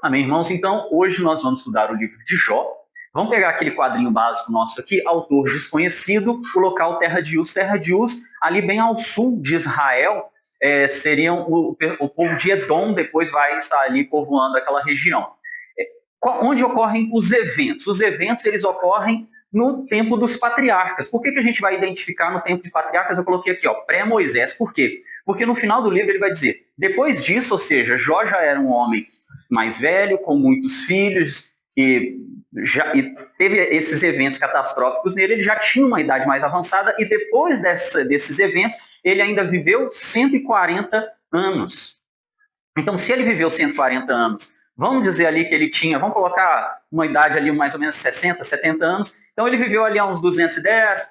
Amém, irmãos? Então, hoje nós vamos estudar o livro de Jó. Vamos pegar aquele quadrinho básico nosso aqui, autor desconhecido, o local Terra de Uz. Terra de Uz, ali bem ao sul de Israel, seriam o povo de Edom, depois vai estar ali povoando aquela região. Onde ocorrem os eventos? Os eventos, eles ocorrem no tempo dos patriarcas. Por que a gente vai identificar no tempo de patriarcas? Eu coloquei aqui, pré-Moisés. Por quê? Porque no final do livro ele vai dizer, depois disso, ou seja, Jó já era um homem mais velho, com muitos filhos, e teve esses eventos catastróficos nele, ele já tinha uma idade mais avançada, e depois desses eventos, ele ainda viveu 140 anos. Então, se ele viveu 140 anos, vamos dizer ali que ele tinha, vamos colocar uma idade ali mais ou menos 60, 70 anos, então ele viveu ali a uns 210,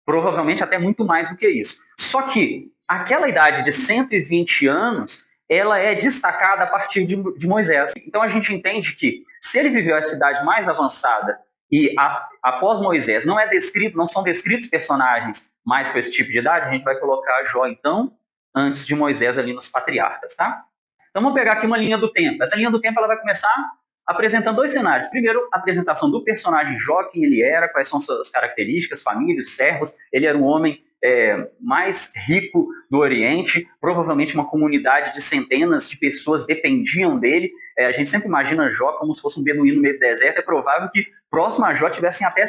provavelmente até muito mais do que isso. Só que aquela idade de 120 anos, ela é destacada a partir de Moisés. Então a gente entende que se ele viveu essa idade mais avançada e após Moisés não são descritos personagens mais com esse tipo de idade, a gente vai colocar Jó, então, antes de Moisés ali nos patriarcas, tá? Então vamos pegar aqui uma linha do tempo. Essa linha do tempo ela vai começar apresentando dois cenários. Primeiro, a apresentação do personagem Jó, quem ele era, quais são suas características, famílias, servos. Ele era um homem mais rico do Oriente, provavelmente uma comunidade de centenas de pessoas dependiam dele. A gente sempre imagina Jó como se fosse um beduíno no meio do deserto. É provável que próximo a Jó tivessem até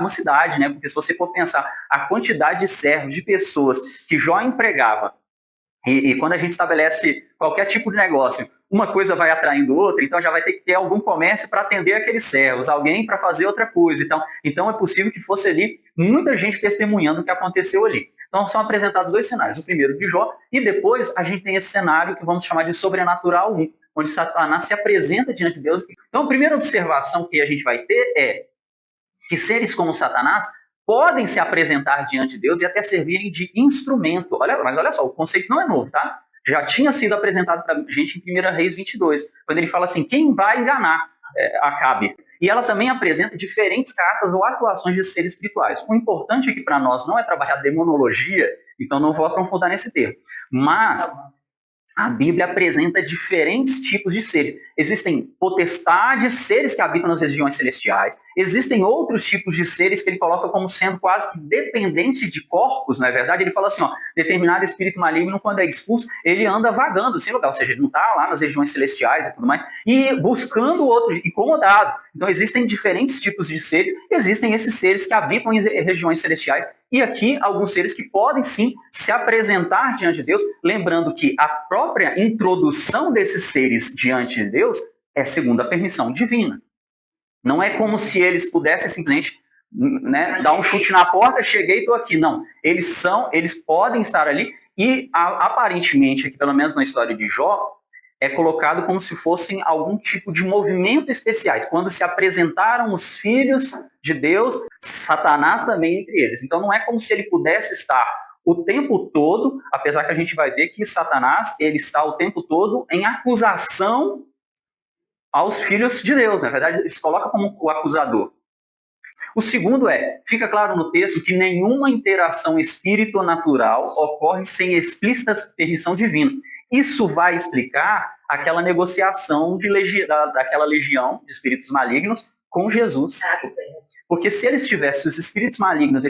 uma cidade, né? Porque se você for pensar a quantidade de servos, de pessoas que Jó empregava, e quando a gente estabelece qualquer tipo de negócio, uma coisa vai atraindo outra, então já vai ter que ter algum comércio para atender aqueles servos, alguém para fazer outra coisa. Então é possível que fosse ali muita gente testemunhando o que aconteceu ali. Então são apresentados dois cenários, o primeiro de Jó, e depois a gente tem esse cenário que vamos chamar de Sobrenatural 1, onde Satanás se apresenta diante de Deus. Então a primeira observação que a gente vai ter é que seres como Satanás podem se apresentar diante de Deus e até servirem de instrumento. Mas olha só, o conceito não é novo, tá? Já tinha sido apresentado para a gente em 1 Reis 22, quando ele fala assim, quem vai enganar Acabe? E ela também apresenta diferentes castas ou atuações de seres espirituais. O importante aqui para nós não é trabalhar demonologia, então não vou aprofundar nesse termo, mas a Bíblia apresenta diferentes tipos de seres. Existem potestades, seres que habitam nas regiões celestiais. Existem outros tipos de seres que ele coloca como sendo quase que dependentes de corpos, não é verdade? Ele fala assim, determinado espírito maligno, quando é expulso, ele anda vagando sem lugar. Ou seja, ele não está lá nas regiões celestiais e tudo mais, e buscando outro, incomodado. Então existem diferentes tipos de seres. Existem esses seres que habitam em regiões celestiais. E aqui, alguns seres que podem sim se apresentar diante de Deus, lembrando que a própria introdução desses seres diante de Deus é segundo a permissão divina. Não é como se eles pudessem simplesmente dar um chute na porta, cheguei e estou aqui. Não, eles podem estar ali e aparentemente, aqui pelo menos na história de Jó, é colocado como se fossem algum tipo de movimento especiais. Quando se apresentaram os filhos de Deus, Satanás também entre eles. Então não é como se ele pudesse estar o tempo todo, apesar que a gente vai ver que Satanás ele está o tempo todo em acusação aos filhos de Deus. Na verdade, ele se coloca como o acusador. O segundo fica claro no texto que nenhuma interação espírito-natural ocorre sem explícita permissão divina. Isso vai explicar aquela negociação daquela legião de espíritos malignos com Jesus. Porque se os espíritos malignos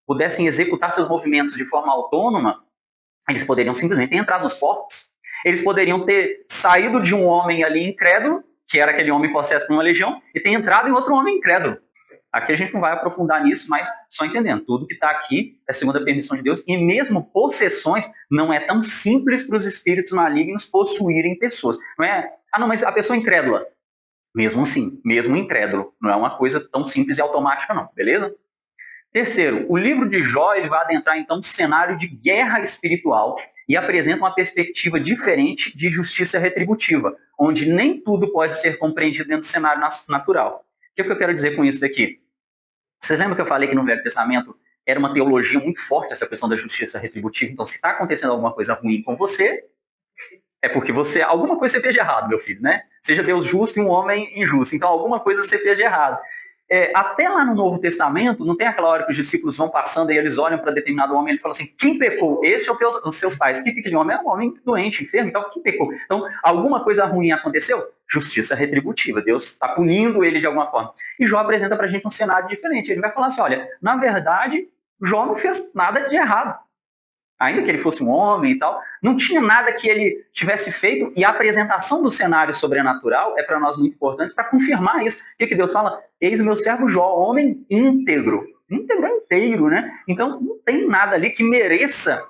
pudessem executar seus movimentos de forma autônoma, eles poderiam simplesmente ter entrado nos portos. Eles poderiam ter saído de um homem ali incrédulo, que era aquele homem possesso por uma legião, e ter entrado em outro homem incrédulo. Aqui a gente não vai aprofundar nisso, mas só entendendo. Tudo que está aqui é segundo a permissão de Deus. E mesmo possessões não é tão simples para os espíritos malignos possuírem pessoas. Não é, mas a pessoa incrédula. Mesmo assim, mesmo incrédulo. Não é uma coisa tão simples e automática não, beleza? Terceiro, o livro de Jó ele vai adentrar então um cenário de guerra espiritual e apresenta uma perspectiva diferente de justiça retributiva, onde nem tudo pode ser compreendido dentro do cenário natural. O que eu quero dizer com isso daqui? Vocês lembram que eu falei que no Velho Testamento era uma teologia muito forte essa questão da justiça retributiva? Então, se está acontecendo alguma coisa ruim com você, é porque alguma coisa você fez de errado, meu filho, né? Seja Deus justo e um homem injusto. Então, alguma coisa você fez de errado. Até lá no Novo Testamento, não tem aquela hora que os discípulos vão passando e eles olham para determinado homem e ele fala assim, quem pecou? Esse ou os seus pais? Que aquele homem era um homem doente, enfermo, então quem pecou? Então, alguma coisa ruim aconteceu? justiça retributiva. Deus está punindo ele de alguma forma. E Jó apresenta para a gente um cenário diferente. Ele vai falar assim, olha, na verdade, Jó não fez nada de errado. Ainda que ele fosse um homem e tal, não tinha nada que ele tivesse feito, e a apresentação do cenário sobrenatural é para nós muito importante para confirmar isso. O que Deus fala? Eis o meu servo Jó, homem íntegro. Íntegro é inteiro, né? Então não tem nada ali que mereça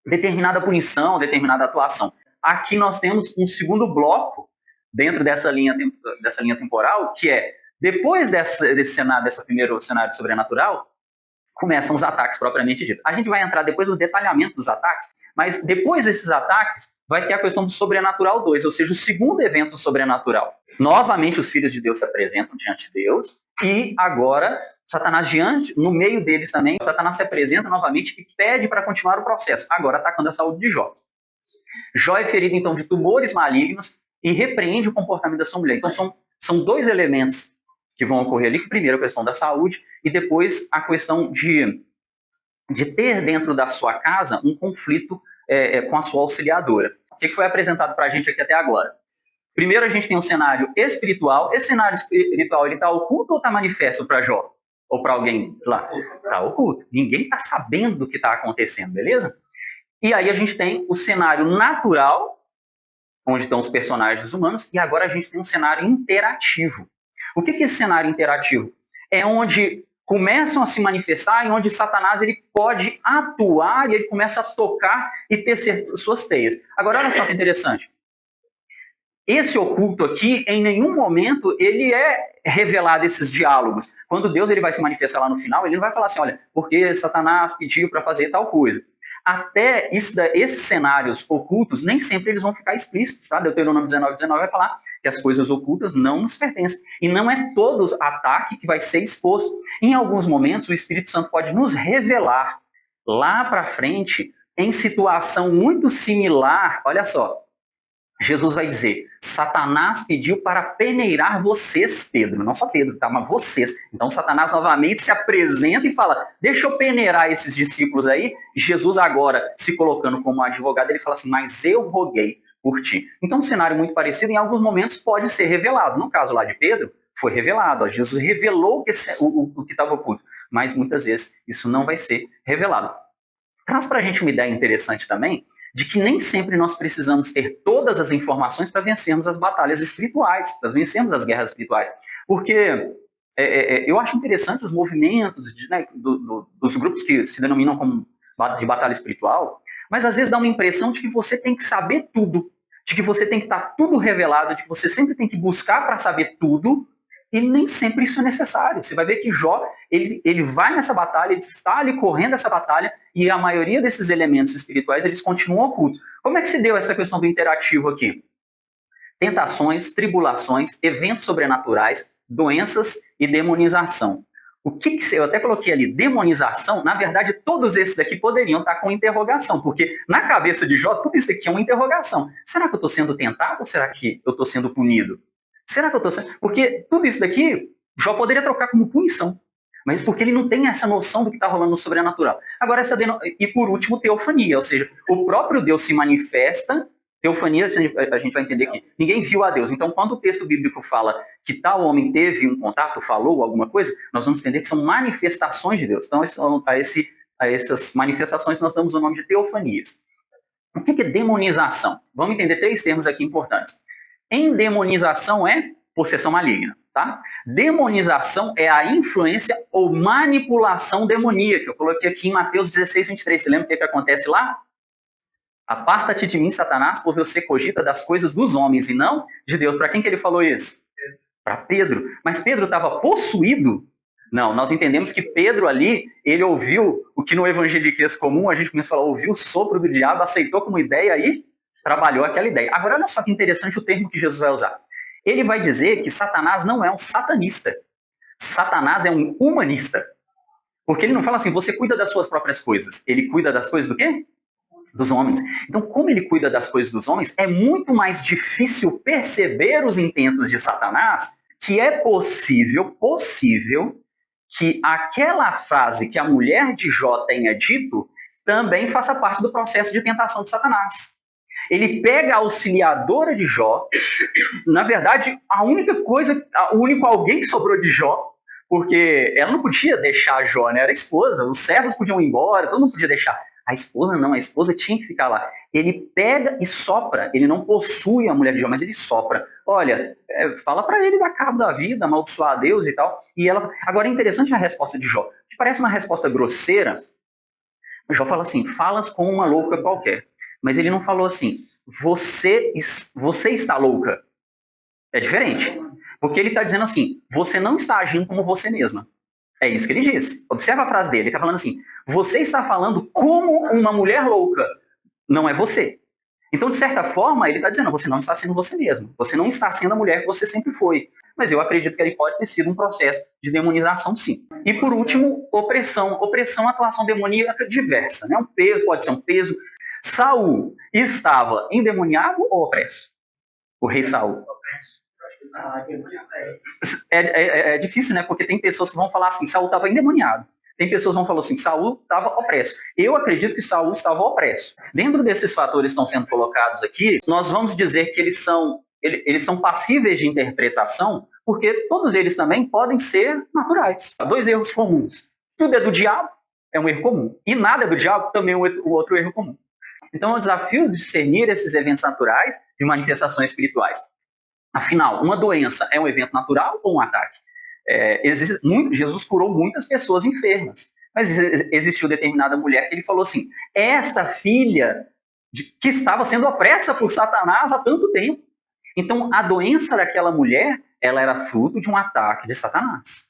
determinada punição, determinada atuação. Aqui nós temos um segundo bloco dentro dessa linha temporal, que é, depois desse cenário, desse primeiro cenário sobrenatural, começam os ataques propriamente dito. A gente vai entrar depois no detalhamento dos ataques, mas depois desses ataques vai ter a questão do sobrenatural 2, ou seja, o segundo evento sobrenatural. Novamente os filhos de Deus se apresentam diante de Deus, e agora Satanás no meio deles também, Satanás se apresenta novamente e pede para continuar o processo, agora atacando a saúde de Jó. Jó é ferido então de tumores malignos e repreende o comportamento da sua mulher. Então são dois elementos que vão ocorrer ali, primeiro a questão da saúde e depois a questão de ter dentro da sua casa um conflito com a sua auxiliadora. O que foi apresentado para a gente aqui até agora? Primeiro a gente tem um cenário espiritual. Esse cenário espiritual está oculto ou está manifesto para Jó? Ou para alguém lá? Está oculto. Ninguém está sabendo do que está acontecendo, beleza? E aí a gente tem o cenário natural, onde estão os personagens humanos, e agora a gente tem um cenário interativo. O que é esse cenário interativo? É onde começam a se manifestar, e onde Satanás ele pode atuar, e ele começa a tocar e tecer suas teias. Agora, olha só que interessante. Esse oculto aqui, em nenhum momento, ele é revelado esses diálogos. Quando Deus ele vai se manifestar lá no final, ele não vai falar assim, olha, porque Satanás pediu para fazer tal coisa. Até esses cenários ocultos, nem sempre eles vão ficar explícitos, tá? Deuteronômio 19 vai falar que as coisas ocultas não nos pertencem. E não é todo ataque que vai ser exposto. Em alguns momentos, o Espírito Santo pode nos revelar lá para frente, em situação muito similar, olha só, Jesus vai dizer, Satanás pediu para peneirar vocês, Pedro. Não só Pedro, tá? Mas vocês. Então Satanás novamente se apresenta e fala, deixa eu peneirar esses discípulos aí. Jesus agora, se colocando como advogado, ele fala assim, mas eu roguei por ti. Então um cenário muito parecido, em alguns momentos pode ser revelado. No caso lá de Pedro, foi revelado. Ó, Jesus revelou o que estava oculto. Mas muitas vezes isso não vai ser revelado. Traz para a gente uma ideia interessante também, de que nem sempre nós precisamos ter todas as informações para vencermos as batalhas espirituais, para vencermos as guerras espirituais. Porque eu acho interessante os movimentos dos grupos que se denominam como de batalha espiritual, mas às vezes dá uma impressão de que você tem que saber tudo, de que você tem que estar tudo revelado, de que você sempre tem que buscar para saber tudo, e nem sempre isso é necessário. Você vai ver que Jó, ele vai nessa batalha, ele está ali correndo essa batalha, e a maioria desses elementos espirituais, eles continuam ocultos. Como é que se deu essa questão do interativo aqui? Tentações, tribulações, eventos sobrenaturais, doenças e demonização. Eu até coloquei ali, demonização, na verdade, todos esses daqui poderiam estar com interrogação, porque na cabeça de Jó, tudo isso daqui é uma interrogação. Será que eu estou sendo tentado ou será que eu estou sendo punido? Será que eu estou sendo... Porque tudo isso daqui, Jó poderia trocar como punição, mas porque ele não tem essa noção do que está rolando no sobrenatural. Agora, e por último, teofania, ou seja, o próprio Deus se manifesta. Teofania, a gente vai entender que ninguém viu a Deus. Então, quando o texto bíblico fala que tal homem teve um contato, falou alguma coisa, nós vamos entender que são manifestações de Deus. Então, a essas manifestações nós damos o nome de teofanias. O que é demonização? Vamos entender 3 termos aqui importantes. Endemonização é possessão maligna, tá? Demonização é a influência ou manipulação demoníaca. Eu coloquei aqui em Mateus 16:23. Você lembra o que acontece lá? Aparta-te de mim, Satanás, porque você cogita das coisas dos homens e não de Deus. Para quem que ele falou isso? Para Pedro. Mas Pedro estava possuído? Não, nós entendemos que Pedro ali, ele ouviu o que no evangeliquez comum a gente começa a falar, ouviu o sopro do diabo, aceitou como ideia e trabalhou aquela ideia. Agora, olha só que interessante o termo que Jesus vai usar. Ele vai dizer que Satanás não é um satanista. Satanás é um humanista. Porque ele não fala assim, você cuida das suas próprias coisas. Ele cuida das coisas do quê? Dos homens. Então, como ele cuida das coisas dos homens, é muito mais difícil perceber os intentos de Satanás, que é possível que aquela frase que a mulher de Jó tenha dito também faça parte do processo de tentação de Satanás. Ele pega a auxiliadora de Jó, na verdade, o único alguém que sobrou de Jó, porque ela não podia deixar Jó, né? Era a esposa, os servos podiam ir embora, todo mundo podia deixar. A esposa não, a esposa tinha que ficar lá. Ele pega e sopra, ele não possui a mulher de Jó, mas ele sopra. Olha, fala para ele dar cabo da vida, amaldiçoar a Deus e tal. E ela... Agora é interessante a resposta de Jó, que parece uma resposta grosseira. Jó fala assim, falas com uma louca qualquer. Mas ele não falou assim, você está louca. É diferente. Porque ele está dizendo assim, você não está agindo como você mesma. É isso que ele diz. Observa a frase dele. Ele está falando assim, você está falando como uma mulher louca. Não é você. Então, de certa forma, ele está dizendo, você não está sendo você mesmo. Você não está sendo a mulher que você sempre foi. Mas eu acredito que ele pode ter sido um processo de demonização, sim. E, por último, opressão. Opressão, atuação demoníaca diversa. Né? Um peso, pode ser um peso. Saul estava endemoniado ou opresso? O rei Saul. É difícil, né? Porque tem pessoas que vão falar assim, Saul estava endemoniado. Tem pessoas que vão falar assim, Saul estava opresso. Eu acredito que Saul estava opresso. Dentro desses fatores que estão sendo colocados aqui, nós vamos dizer que eles são passíveis de interpretação, porque todos eles também podem ser naturais. Há dois erros comuns. Tudo é do diabo, é um erro comum. E nada é do diabo, também é o outro erro comum. Então, é o desafio de discernir esses eventos naturais de manifestações espirituais. Afinal, uma doença é um evento natural ou um ataque? Jesus curou muitas pessoas enfermas, mas existiu determinada mulher que ele falou assim, esta filha que estava sendo opressa por Satanás há tanto tempo. Então, a doença daquela mulher, ela era fruto de um ataque de Satanás.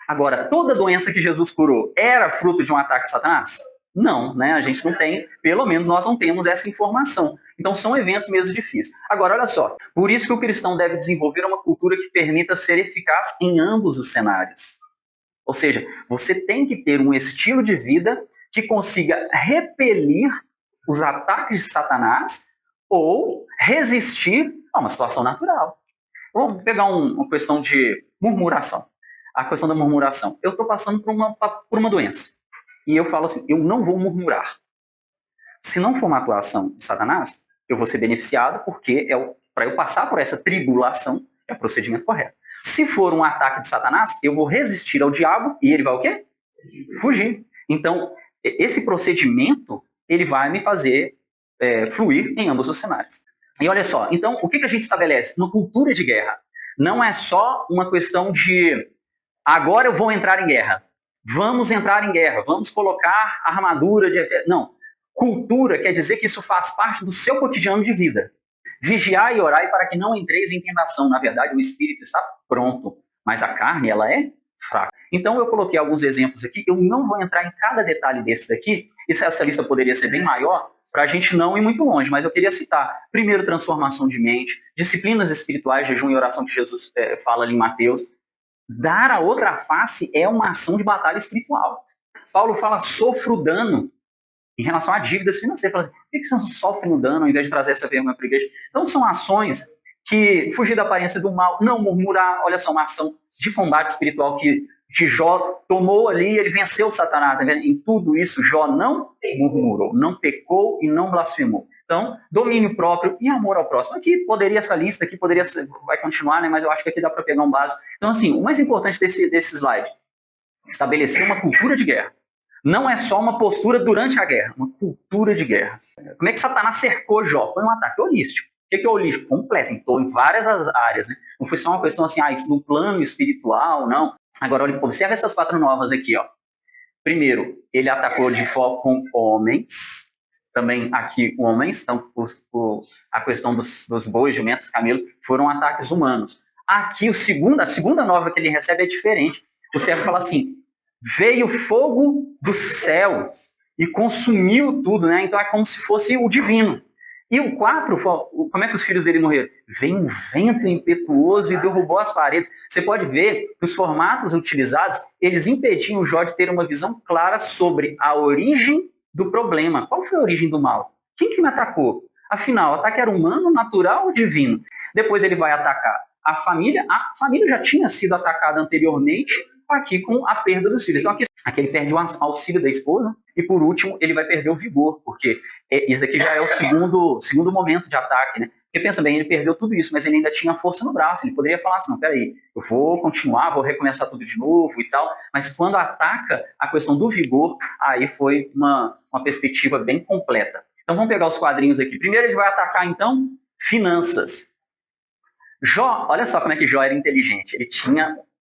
Agora, toda doença que Jesus curou era fruto de um ataque de Satanás? Não, né? A gente não tem, pelo menos nós não temos essa informação. Então são eventos mesmo difíceis. Agora, olha só, por isso que o cristão deve desenvolver uma cultura que permita ser eficaz em ambos os cenários. Ou seja, você tem que ter um estilo de vida que consiga repelir os ataques de Satanás ou resistir a uma situação natural. Vamos pegar uma questão de murmuração. A questão da murmuração. Eu estou passando por uma doença. E eu falo assim, eu não vou murmurar. Se não for uma atuação de Satanás, eu vou ser beneficiado porque para eu passar por essa tribulação é o procedimento correto. Se for um ataque de Satanás, eu vou resistir ao diabo e ele vai o quê? Fugir. Então, esse procedimento, ele vai me fazer fluir em ambos os cenários. E olha só, então, o que a gente estabelece? Uma cultura de guerra. Não é só uma questão de agora eu vou entrar em guerra. Vamos entrar em guerra, vamos colocar armadura de... Não, cultura quer dizer que isso faz parte do seu cotidiano de vida. Vigiai e orai para que não entreis em tentação. Na verdade, o espírito está pronto, mas a carne, ela é fraca. Então, eu coloquei alguns exemplos aqui. Eu não vou entrar em cada detalhe desse daqui. Essa lista poderia ser bem maior, para a gente não ir muito longe, mas eu queria citar. Primeiro, transformação de mente, disciplinas espirituais, jejum e oração que Jesus fala ali em Mateus. Dar a outra face é uma ação de batalha espiritual. Paulo fala, sofro dano em relação a dívidas financeiras. Fala assim, por que você não sofre no dano ao invés de trazer essa vergonha para a igreja? Então são ações que fugir da aparência do mal, não murmurar, olha só, uma ação de combate espiritual que Jó tomou ali, ele venceu Satanás. Em tudo isso, Jó não murmurou, não pecou e não blasfemou. Então, domínio próprio e amor ao próximo. Aqui poderia essa lista, aqui poderia vai continuar, né? Mas eu acho que aqui dá para pegar um básico. Então, assim, o mais importante desse slide, estabelecer uma cultura de guerra. Não é só uma postura durante a guerra, uma cultura de guerra. Como é que Satanás cercou Jó? Foi um ataque holístico. O que é holístico? Completo, em várias áreas. Né? Não foi só uma questão assim, isso no plano espiritual, não. Agora, observa essas 4 novas aqui. Ó. Primeiro, ele atacou de foco com homens. Também aqui homens, então a questão dos bois, jumentos, camelos, foram ataques humanos. Aqui a segunda nova que ele recebe é diferente. O servo fala assim, veio fogo dos céus e consumiu tudo, né? Então é como se fosse o divino. E o 4, como é que os filhos dele morreram? Veio um vento impetuoso e derrubou as paredes. Você pode ver que os formatos utilizados, eles impediam o Jó de ter uma visão clara sobre a origem do problema. Qual foi a origem do mal? Quem que me atacou? Afinal, o ataque era humano, natural ou divino? Depois ele vai atacar a família. A família já tinha sido atacada anteriormente. aqui com a perda dos filhos. Então aqui ele perde o auxílio da esposa e, por último, ele vai perder o vigor, porque isso aqui já é o segundo momento de ataque, né? Porque pensa bem, ele perdeu tudo isso, mas ele ainda tinha força no braço, ele poderia falar assim, não, peraí, eu vou continuar, vou recomeçar tudo de novo e tal, mas quando ataca a questão do vigor, aí foi uma perspectiva bem completa. Então vamos pegar os quadrinhos aqui. Primeiro ele vai atacar, então, finanças. Jó, olha só como é que Jó era inteligente.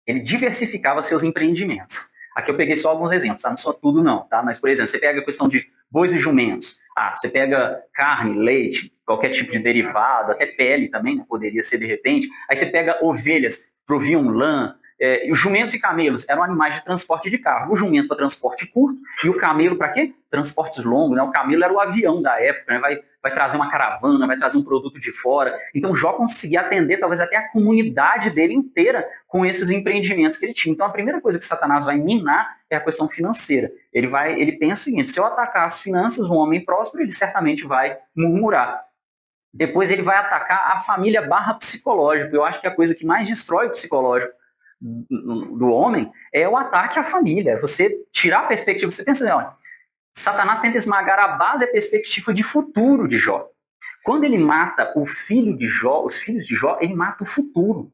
Ele diversificava seus empreendimentos. Aqui eu peguei só alguns exemplos, tá? Não só tudo não, tá? Mas, por exemplo, você pega a questão de bois e jumentos. Você pega carne, leite, qualquer tipo de derivado, até pele também, né? Poderia ser de repente. Aí você pega ovelhas, proviam lã. Os jumentos e camelos eram animais de transporte de carro. O jumento para transporte curto e o camelo para quê? Transportes longos. Né? O camelo era o avião da época, né? Vai trazer uma caravana, vai trazer um produto de fora. Então Jó conseguia atender talvez até a comunidade dele inteira com esses empreendimentos que ele tinha. Então a primeira coisa que Satanás vai minar é a questão financeira. Ele pensa o seguinte, se eu atacar as finanças, um homem próspero, ele certamente vai murmurar. Depois ele vai atacar a família / psicológico. Eu acho que a coisa que mais destrói o psicológico do homem é o ataque à família. Você tirar a perspectiva, você pensa, olha, Satanás tenta esmagar a base e a perspectiva de futuro de Jó. Quando ele mata o filho de Jó, os filhos de Jó, ele mata o futuro.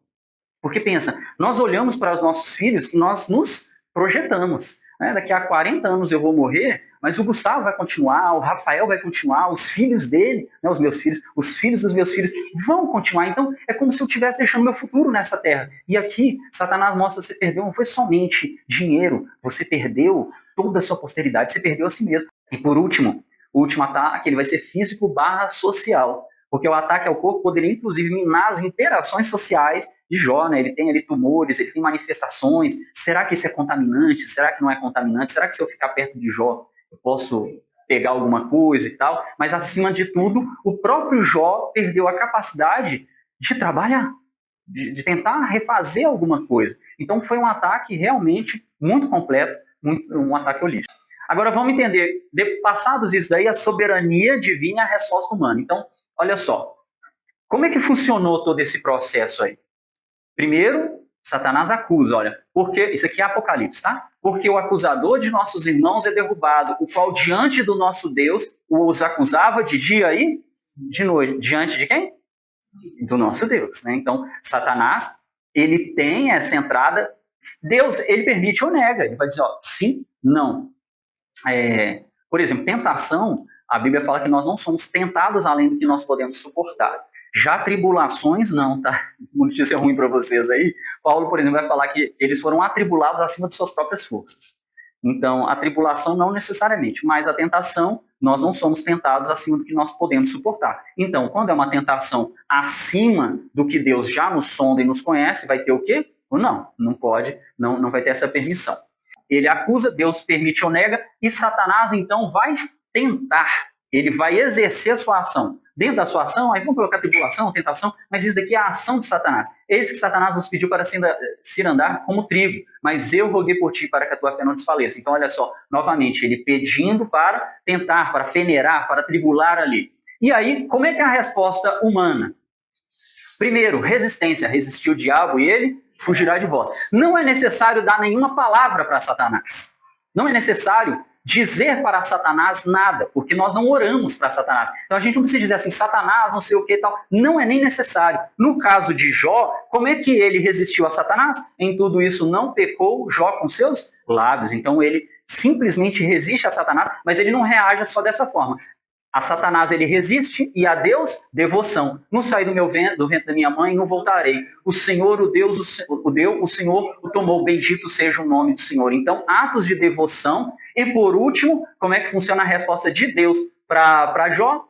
Porque pensa, nós olhamos para os nossos filhos e nós nos projetamos. Né? Daqui a 40 anos eu vou morrer, mas o Gustavo vai continuar, o Rafael vai continuar, os filhos dele, né, os meus filhos, os filhos dos meus filhos vão continuar. Então é como se eu estivesse deixando meu futuro nessa terra. E aqui, Satanás mostra que você perdeu, não foi somente dinheiro, você perdeu toda a sua posteridade, você perdeu a si mesmo. E por último, o último ataque ele vai ser físico / social. Porque o ataque ao corpo poderia, inclusive, minar as interações sociais de Jó, né? Ele tem ali tumores, ele tem manifestações. Será que isso é contaminante? Será que não é contaminante? Será que se eu ficar perto de Jó, eu posso pegar alguma coisa e tal? Mas, acima de tudo, o próprio Jó perdeu a capacidade de trabalhar, de tentar refazer alguma coisa. Então, foi um ataque realmente muito completo, um ataque holístico. Agora, vamos entender, passados isso daí, a soberania divina e a resposta humana. Então, olha só, como é que funcionou todo esse processo aí? Primeiro, Satanás acusa, olha, porque, isso aqui é Apocalipse, tá? Porque o acusador de nossos irmãos é derrubado, o qual diante do nosso Deus os acusava de dia e de noite. Diante de quem? Do nosso Deus, né? Então, Satanás, ele tem essa entrada, Deus, ele permite ou nega, ele vai dizer, ó, sim, não. Por exemplo, tentação, a Bíblia fala que nós não somos tentados além do que nós podemos suportar. Já tribulações, não, tá? Uma notícia ruim para vocês aí. Paulo, por exemplo, vai falar que eles foram atribulados acima de suas próprias forças. Então, a tribulação não necessariamente, mas a tentação, nós não somos tentados acima do que nós podemos suportar. Então, quando é uma tentação acima do que Deus já nos sonda e nos conhece, vai ter o quê? Não pode, não vai ter essa permissão. Ele acusa, Deus permite ou nega, e Satanás, então, vai tentar. Ele vai exercer a sua ação. Dentro da sua ação, aí vamos colocar tribulação, tentação, mas isso daqui é a ação de Satanás. Eis que Satanás nos pediu para se andar como trigo, mas eu roguei por ti para que a tua fé não desfaleça. Então, olha só, novamente, ele pedindo para tentar, para peneirar, para tribular ali. E aí, como é que é a resposta humana? Primeiro, resistência. Resistiu o diabo e ele fugirá de vós. Não é necessário dar nenhuma palavra para Satanás. Não é necessário dizer para Satanás nada, porque nós não oramos para Satanás. Então a gente não precisa dizer assim, Satanás, não sei o que e tal. Não é nem necessário. No caso de Jó, como é que ele resistiu a Satanás? Em tudo isso não pecou Jó com seus lábios. Então ele simplesmente resiste a Satanás, mas ele não reage só dessa forma. A Satanás ele resiste e a Deus, devoção. Não saí do ventre da minha mãe, não voltarei. O Senhor, o Deus, o deu, o Senhor o tomou. Bendito seja o nome do Senhor. Então, atos de devoção. E por último, como é que funciona a resposta de Deus para Jó?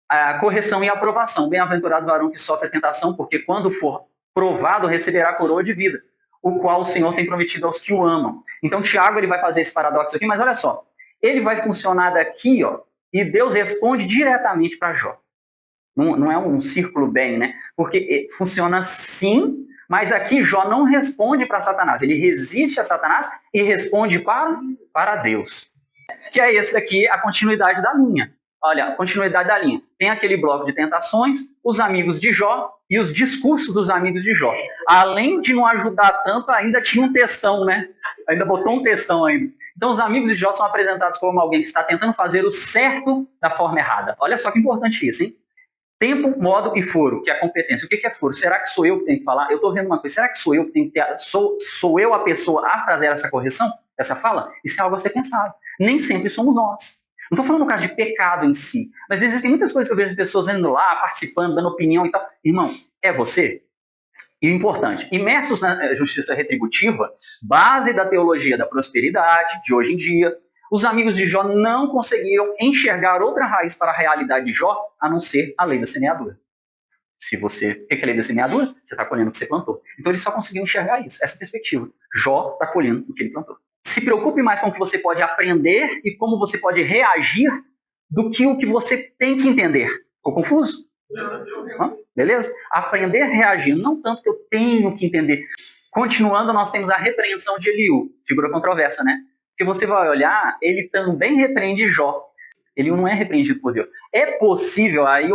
A correção e a aprovação. Bem-aventurado o varão que sofre a tentação, porque quando for provado, receberá a coroa de vida, o qual o Senhor tem prometido aos que o amam. Então, Tiago ele vai fazer esse paradoxo aqui, mas olha só. Ele vai funcionar daqui, ó. E Deus responde diretamente para Jó. Não é um círculo bem, né? Porque funciona sim, mas aqui Jó não responde para Satanás. Ele resiste a Satanás e responde para Deus. Que é esse daqui, a continuidade da linha. Olha, a continuidade da linha. Tem aquele bloco de tentações, os amigos de Jó e os discursos dos amigos de Jó. Além de não ajudar tanto, ainda tinha um textão, né? Ainda botou um textão ainda. Então, os amigos de Jó são apresentados como alguém que está tentando fazer o certo da forma errada. Olha só que importante isso, hein? Tempo, modo e foro, que é a competência. O que é foro? Será que sou eu que tenho que falar? Eu estou vendo uma coisa. Será que sou eu que tenho que ter... Sou eu a pessoa a trazer essa correção? Essa fala? Isso é algo a ser pensado. Nem sempre somos nós. Não estou falando no caso de pecado em si, mas existem muitas coisas que eu vejo as pessoas indo lá, participando, dando opinião e tal. Irmão, é você? E o importante, imersos na justiça retributiva, base da teologia da prosperidade de hoje em dia, os amigos de Jó não conseguiram enxergar outra raiz para a realidade de Jó, a não ser a lei da semeadura. Se você... O que é a lei da semeadura? Você está colhendo o que você plantou. Então eles só conseguiram enxergar isso, essa perspectiva. Jó está colhendo o que ele plantou. Se preocupe mais com o que você pode aprender e como você pode reagir do que o que você tem que entender. Ficou confuso? Beleza? Aprender reagindo, não tanto que eu tenho que entender. Continuando, nós temos a repreensão de Eliú, figura controversa, né? Porque você vai olhar, ele também repreende Jó. Eliú não é repreendido por Deus. É possível, aí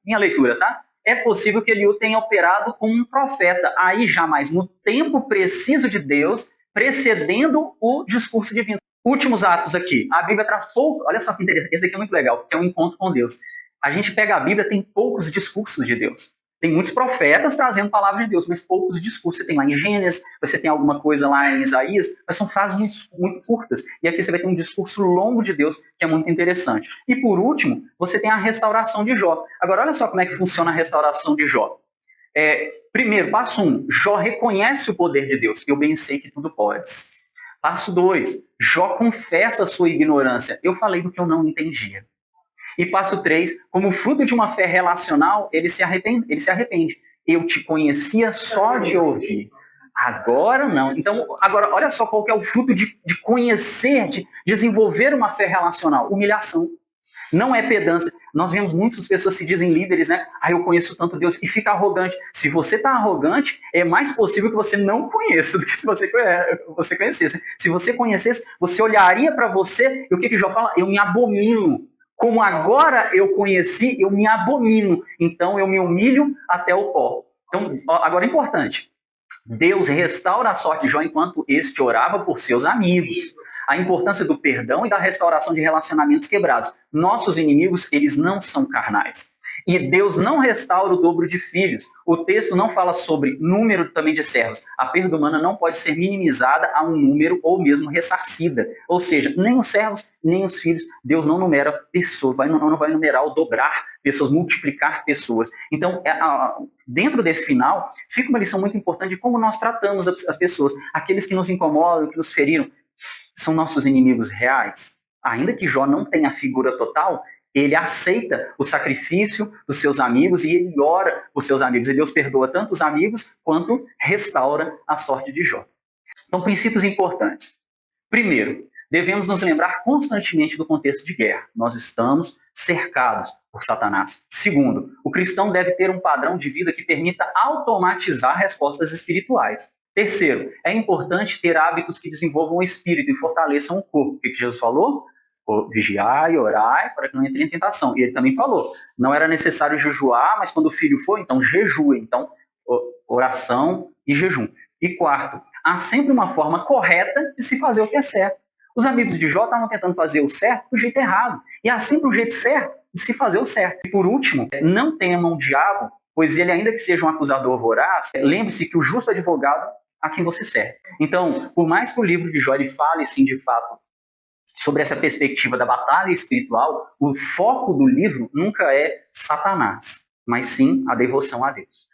minha leitura, tá? É possível que Eliú tenha operado como um profeta, aí jamais no tempo preciso de Deus, precedendo o discurso divino. Últimos atos aqui. A Bíblia traz pouco. Olha só que interessante. Esse aqui é muito legal, porque é um encontro com Deus. A gente pega a Bíblia, tem poucos discursos de Deus. Tem muitos profetas trazendo palavras de Deus, mas poucos discursos. Você tem lá em Gênesis, você tem alguma coisa lá em Isaías, mas são frases muito curtas. E aqui você vai ter um discurso longo de Deus, que é muito interessante. E por último, você tem a restauração de Jó. Agora, olha só como é que funciona a restauração de Jó. Primeiro, passo 1, Jó reconhece o poder de Deus. Eu bem sei que tudo podes. Passo 2, Jó confessa a sua ignorância. Eu falei do que eu não entendia. E passo 3, como fruto de uma fé relacional, ele se arrepende. Eu te conhecia só de ouvir. Agora não. Então, agora, olha só qual que é o fruto de conhecer, de desenvolver uma fé relacional. Humilhação. Não é pedância. Nós vemos muitas pessoas que dizem líderes, né? Eu conheço tanto Deus, e fica arrogante. Se você está arrogante, é mais possível que você não conheça do que se você conhecesse. Se você conhecesse, você olharia para você, e o que Jó fala? Eu me abomino. Como agora eu conheci, eu me abomino. Então eu me humilho até o pó. Então, agora é importante. Deus restaura a sorte de Jó enquanto este orava por seus amigos. A importância do perdão e da restauração de relacionamentos quebrados. Nossos inimigos, eles não são carnais. E Deus não restaura o dobro de filhos. O texto não fala sobre número também de servos. A perda humana não pode ser minimizada a um número ou mesmo ressarcida. Ou seja, nem os servos, nem os filhos. Deus não numera pessoas, não vai numerar ou dobrar pessoas, multiplicar pessoas. Então, dentro desse final, fica uma lição muito importante de como nós tratamos as pessoas. Aqueles que nos incomodam, que nos feriram, são nossos inimigos reais. Ainda que Jó não tenha a figura total, ele aceita o sacrifício dos seus amigos e ele ora por seus amigos. E Deus perdoa tanto os amigos quanto restaura a sorte de Jó. Então, princípios importantes. Primeiro, devemos nos lembrar constantemente do contexto de guerra. Nós estamos cercados por Satanás. Segundo, o cristão deve ter um padrão de vida que permita automatizar respostas espirituais. Terceiro, é importante ter hábitos que desenvolvam o espírito e fortaleçam o corpo. O que Jesus falou? Vigiai, orai, para que não entre em tentação. E ele também falou, não era necessário jejuar, mas quando o filho for, então jejue. Então, oração e jejum. E quarto, há sempre uma forma correta de se fazer o que é certo. Os amigos de Jó estavam tentando fazer o certo do jeito errado. E há sempre um jeito certo de se fazer o certo. E por último, não temam o diabo, pois ele, ainda que seja um acusador voraz, lembre-se que o justo advogado a quem você serve. Então, por mais que o livro de Jó ele fale, sim, de fato, sobre essa perspectiva da batalha espiritual, o foco do livro nunca é Satanás, mas sim a devoção a Deus.